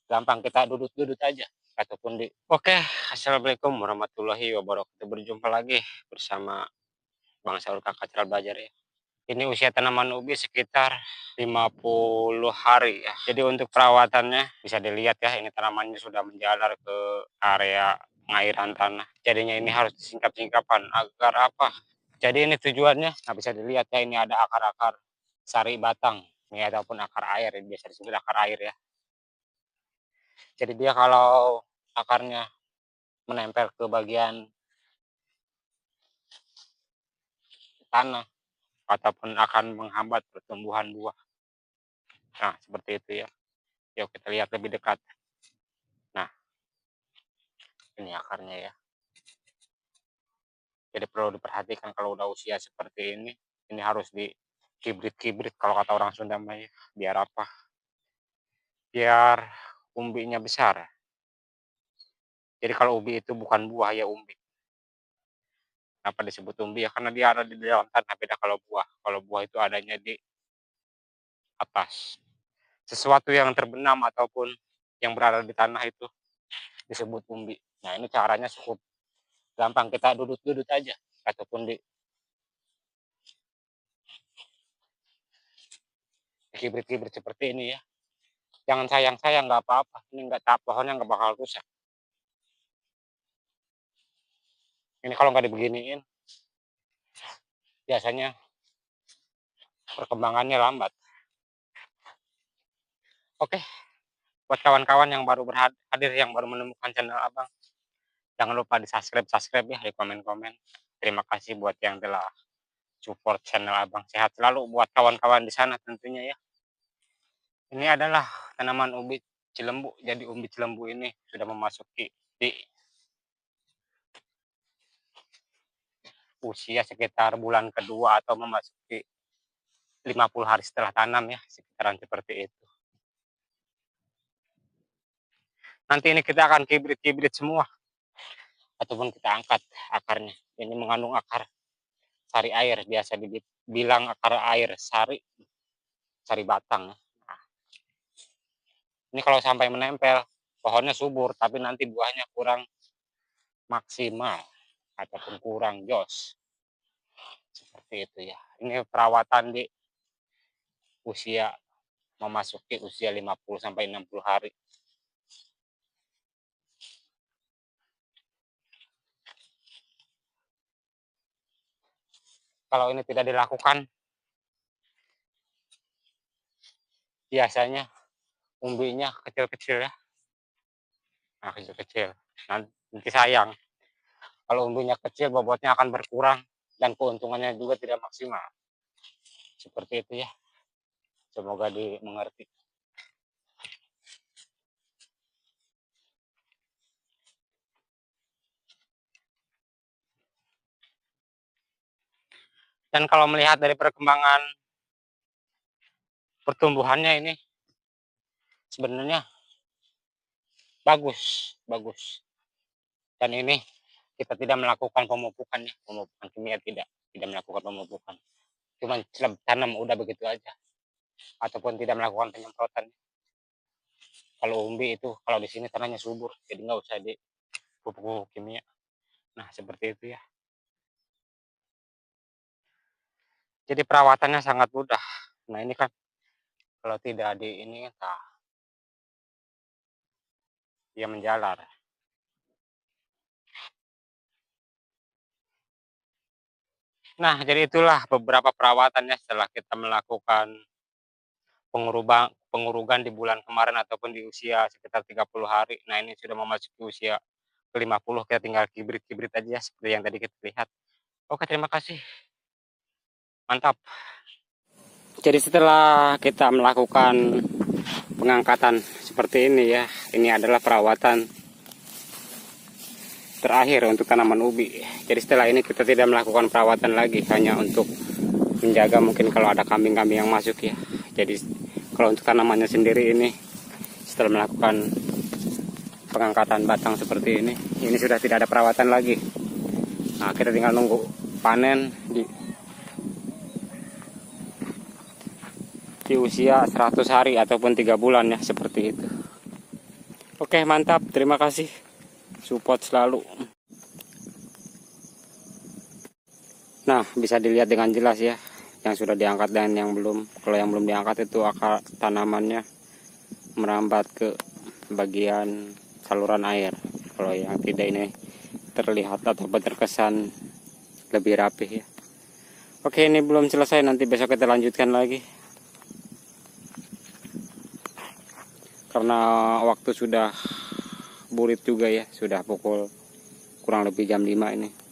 gampang kita dudut-dudut aja ataupun di. Oke, assalamualaikum warahmatullahi wabarakatuh. Berjumpa lagi bersama Bang Saur Kakak Cara Belajar ya. Ini usia tanaman ubi sekitar 50 hari ya. Jadi untuk perawatannya bisa dilihat ya, ini tanamannya sudah menjalar ke area pengairan tanah. Jadinya ini harus disingkap-singkapan agar apa? Jadi ini tujuannya, nah bisa dilihat ya, ini ada akar-akar sari batang ini ataupun akar air, biasa disebut akar air ya. Jadi dia kalau akarnya menempel ke bagian tanah ataupun akan menghambat pertumbuhan buah. Nah, seperti itu ya. Yuk kita lihat lebih dekat. Nah, ini akarnya ya. Jadi perlu diperhatikan kalau udah usia seperti ini harus di kibrit-kibrit kalau kata orang Sunda mah ya. Biar apa? Biar umbinya besar. Jadi kalau umbi itu bukan buah ya umbi. Kenapa disebut umbi ya? Karena dia ada di dalam tanah, beda kalau buah. Kalau buah itu adanya di atas. Sesuatu yang terbenam ataupun yang berada di tanah itu disebut umbi. Nah, ini caranya cukup gampang, kita dudut-dudut aja ataupun di kibrit-kibrit seperti ini ya. Jangan sayang-sayang, nggak apa-apa. Ini nggak tak, pohonnya nggak bakal rusak. Ini kalau nggak dibeginiin, biasanya perkembangannya lambat. Oke, buat kawan-kawan yang baru hadir, yang baru menemukan channel Abang, jangan lupa di subscribe ya, di komen-komen. Terima kasih buat yang telah support channel Abang. Sehat selalu buat kawan-kawan di sana tentunya ya. Ini adalah tanaman ubi cilembu. Jadi ubi cilembu ini sudah memasuki di usia sekitar bulan kedua atau memasuki 50 hari setelah tanam ya, sekitaran seperti itu. Nanti ini kita akan kibrit-kibrit semua ataupun kita angkat akarnya. Ini mengandung akar sari air, biasa dibilang akar air sari batang. Nah, ini kalau sampai menempel, pohonnya subur, tapi nanti buahnya kurang maksimal ataupun kurang jos. Seperti itu ya. Ini perawatan di usia memasuki usia 50 sampai 60 hari. Kalau ini tidak dilakukan, biasanya umbinya kecil-kecil ya. Nah, kecil-kecil. Nanti sayang. Kalau umbinya kecil, bobotnya akan berkurang dan keuntungannya juga tidak maksimal. Seperti itu ya. Semoga dimengerti. Dan kalau melihat dari perkembangan pertumbuhannya ini sebenarnya bagus. Dan ini kita tidak melakukan pemupukan ya, pemupukan kimia tidak melakukan pemupukan. Cuma tanam udah begitu aja. Ataupun tidak melakukan penyemprotan. Kalau umbi itu, kalau di sini tanahnya subur, jadi nggak usah dipupuk kimia. Nah, seperti itu ya. Jadi perawatannya sangat mudah. Nah, ini kan kalau tidak di ini, nah, dia menjalar. Nah, jadi itulah beberapa perawatannya setelah kita melakukan pengurugan di bulan kemarin ataupun di usia sekitar 30 hari. Nah, ini sudah memasuki usia ke-50, kita tinggal kibrit-kibrit aja seperti yang tadi kita lihat. Oke, terima kasih. Mantap. Jadi setelah kita melakukan pengangkatan seperti ini ya, ini adalah perawatan terakhir untuk tanaman ubi. Jadi setelah ini kita tidak melakukan perawatan lagi, hanya untuk menjaga mungkin kalau ada kambing-kambing yang masuk ya. Jadi kalau untuk tanamannya sendiri ini setelah melakukan pengangkatan batang seperti ini sudah tidak ada perawatan lagi. Nah, kita tinggal nunggu panen di usia 100 hari ataupun 3 bulan ya, seperti itu. Oke, mantap, terima kasih, support selalu. Nah, bisa dilihat dengan jelas ya, yang sudah diangkat dan yang belum. Kalau yang belum diangkat itu akar tanamannya merambat ke bagian saluran air. Kalau yang tidak ini terlihat atau terkesan lebih rapih ya. Oke, ini belum selesai, nanti besok kita lanjutkan lagi. Karena waktu sudah burit juga ya, sudah pukul kurang lebih jam 5 ini.